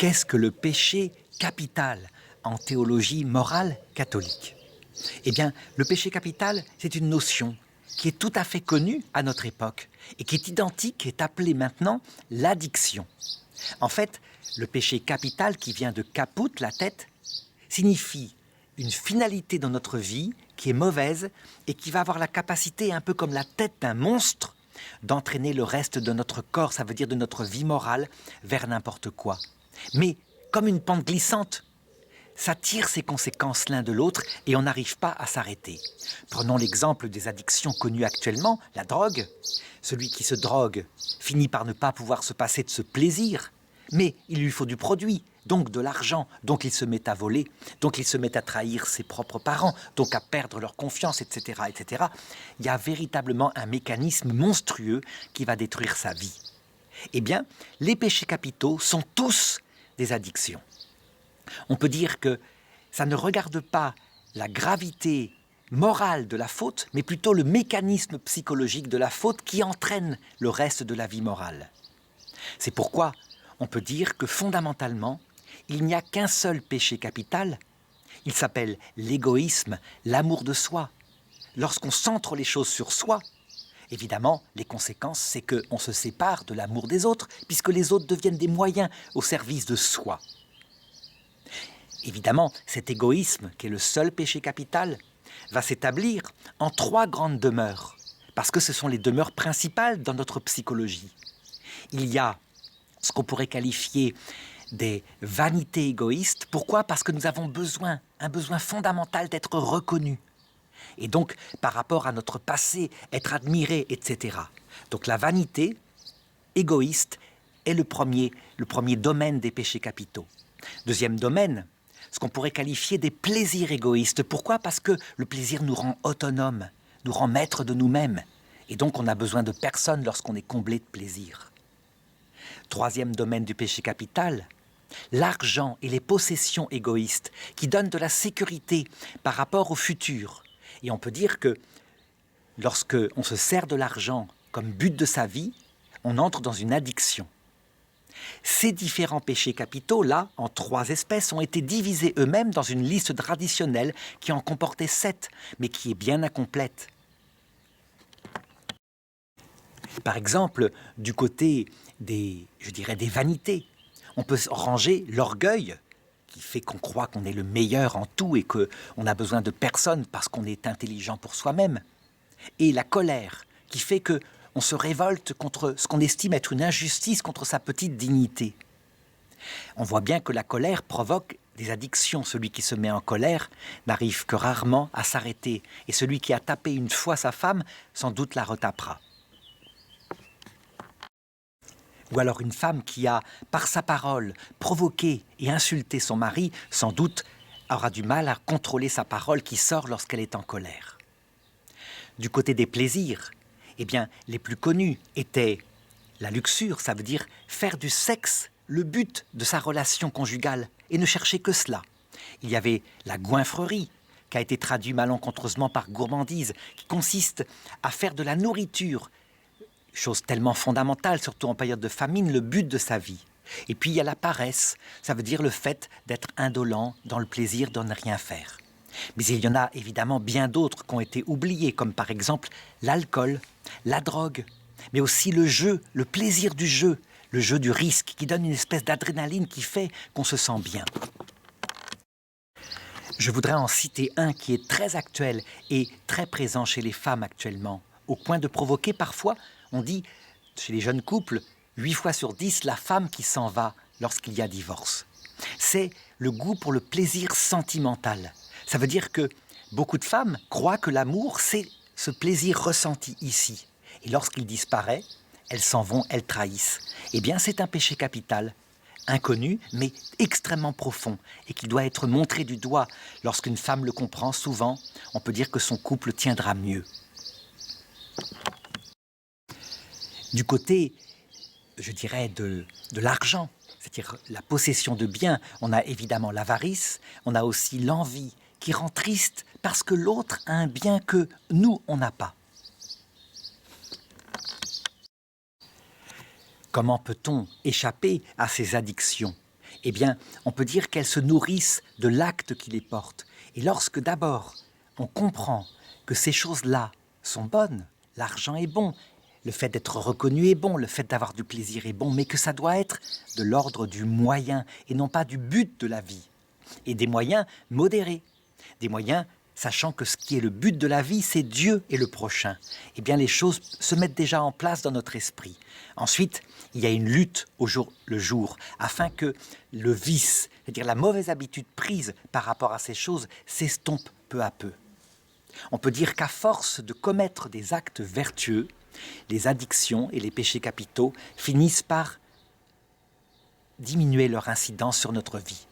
Qu'est-ce que le péché capital en théologie morale catholique? Eh bien, le péché capital, c'est une notion qui est tout à fait connue à notre époque et qui est identique, est appelée maintenant l'addiction. En fait, le péché capital, qui vient de caput, la tête, signifie une finalité dans notre vie qui est mauvaise et qui va avoir la capacité, un peu comme la tête d'un monstre, d'entraîner le reste de notre corps, ça veut dire de notre vie morale, vers n'importe quoi. Mais comme une pente glissante, ça tire ses conséquences l'un de l'autre et on n'arrive pas à s'arrêter. Prenons l'exemple des addictions connues actuellement, la drogue. Celui qui se drogue finit par ne pas pouvoir se passer de ce plaisir, mais il lui faut du produit, donc de l'argent, donc il se met à voler, donc il se met à trahir ses propres parents, donc à perdre leur confiance, etc., etc. Il y a véritablement un mécanisme monstrueux qui va détruire sa vie. Eh bien, les péchés capitaux sont tous des addictions. On peut dire que ça ne regarde pas la gravité morale de la faute, mais plutôt le mécanisme psychologique de la faute qui entraîne le reste de la vie morale. C'est pourquoi on peut dire que fondamentalement, il n'y a qu'un seul péché capital. Il s'appelle l'égoïsme, l'amour de soi. Lorsqu'on centre les choses sur soi, évidemment, les conséquences, c'est qu'on se sépare de l'amour des autres, puisque les autres deviennent des moyens au service de soi. Évidemment, cet égoïsme, qui est le seul péché capital, va s'établir en 3 grandes demeures, parce que ce sont les demeures principales dans notre psychologie. Il y a ce qu'on pourrait qualifier des vanités égoïstes. Pourquoi? Parce que nous avons besoin, un besoin fondamental d'être reconnus. Et donc, par rapport à notre passé, être admiré, etc. Donc la vanité égoïste est le premier domaine des péchés capitaux. Deuxième domaine, ce qu'on pourrait qualifier des plaisirs égoïstes. Pourquoi? Parce que le plaisir nous rend autonomes, nous rend maîtres de nous-mêmes. Et donc on a besoin de personne lorsqu'on est comblé de plaisir. Troisième domaine du péché capital, l'argent et les possessions égoïstes qui donnent de la sécurité par rapport au futur. Et on peut dire que lorsque on se sert de l'argent comme but de sa vie, on entre dans une addiction. Ces différents péchés capitaux-là, en 3 espèces, ont été divisés eux-mêmes dans une liste traditionnelle qui en comportait 7, mais qui est bien incomplète. Par exemple, du côté des vanités, on peut ranger l'orgueil, qui fait qu'on croit qu'on est le meilleur en tout et qu'on a besoin de personne parce qu'on est intelligent pour soi-même. Et la colère, qui fait qu'on se révolte contre ce qu'on estime être une injustice, contre sa petite dignité. On voit bien que la colère provoque des addictions. Celui qui se met en colère n'arrive que rarement à s'arrêter. Et celui qui a tapé une fois sa femme, sans doute la retapera. Ou alors une femme qui a, par sa parole, provoqué et insulté son mari, sans doute aura du mal à contrôler sa parole qui sort lorsqu'elle est en colère. Du côté des plaisirs, eh bien, les plus connus étaient la luxure, ça veut dire faire du sexe le but de sa relation conjugale et ne chercher que cela. Il y avait la goinfrerie, qui a été traduit malencontreusement par gourmandise, qui consiste à faire de la nourriture, chose tellement fondamentale, surtout en période de famine, le but de sa vie. Et puis il y a la paresse, ça veut dire le fait d'être indolent dans le plaisir de ne rien faire. Mais il y en a évidemment bien d'autres qui ont été oubliés, comme par exemple l'alcool, la drogue, mais aussi le jeu, le plaisir du jeu, le jeu du risque, qui donne une espèce d'adrénaline qui fait qu'on se sent bien. Je voudrais en citer un qui est très actuel et très présent chez les femmes actuellement, au point de provoquer parfois, on dit, chez les jeunes couples, 8 fois sur 10, la femme qui s'en va lorsqu'il y a divorce. C'est le goût pour le plaisir sentimental. Ça veut dire que beaucoup de femmes croient que l'amour, c'est ce plaisir ressenti ici. Et lorsqu'il disparaît, elles s'en vont, elles trahissent. Eh bien, c'est un péché capital, inconnu, mais extrêmement profond, et qui doit être montré du doigt. Lorsqu'une femme le comprend, souvent, on peut dire que son couple tiendra mieux. Du côté, je dirais, de l'argent, c'est-à-dire la possession de biens, on a évidemment l'avarice, on a aussi l'envie, qui rend triste parce que l'autre a un bien que nous, on n'a pas. Comment peut-on échapper à ces addictions? Eh bien, on peut dire qu'elles se nourrissent de l'acte qui les porte. Et lorsque d'abord on comprend que ces choses-là sont bonnes, l'argent est bon, le fait d'être reconnu est bon, le fait d'avoir du plaisir est bon, mais que ça doit être de l'ordre du moyen et non pas du but de la vie. Et des moyens modérés, des moyens sachant que ce qui est le but de la vie, c'est Dieu et le prochain. Eh bien, les choses se mettent déjà en place dans notre esprit. Ensuite, il y a une lutte au jour le jour, afin que le vice, c'est-à-dire la mauvaise habitude prise par rapport à ces choses, s'estompe peu à peu. On peut dire qu'à force de commettre des actes vertueux, les addictions et les péchés capitaux finissent par diminuer leur incidence sur notre vie.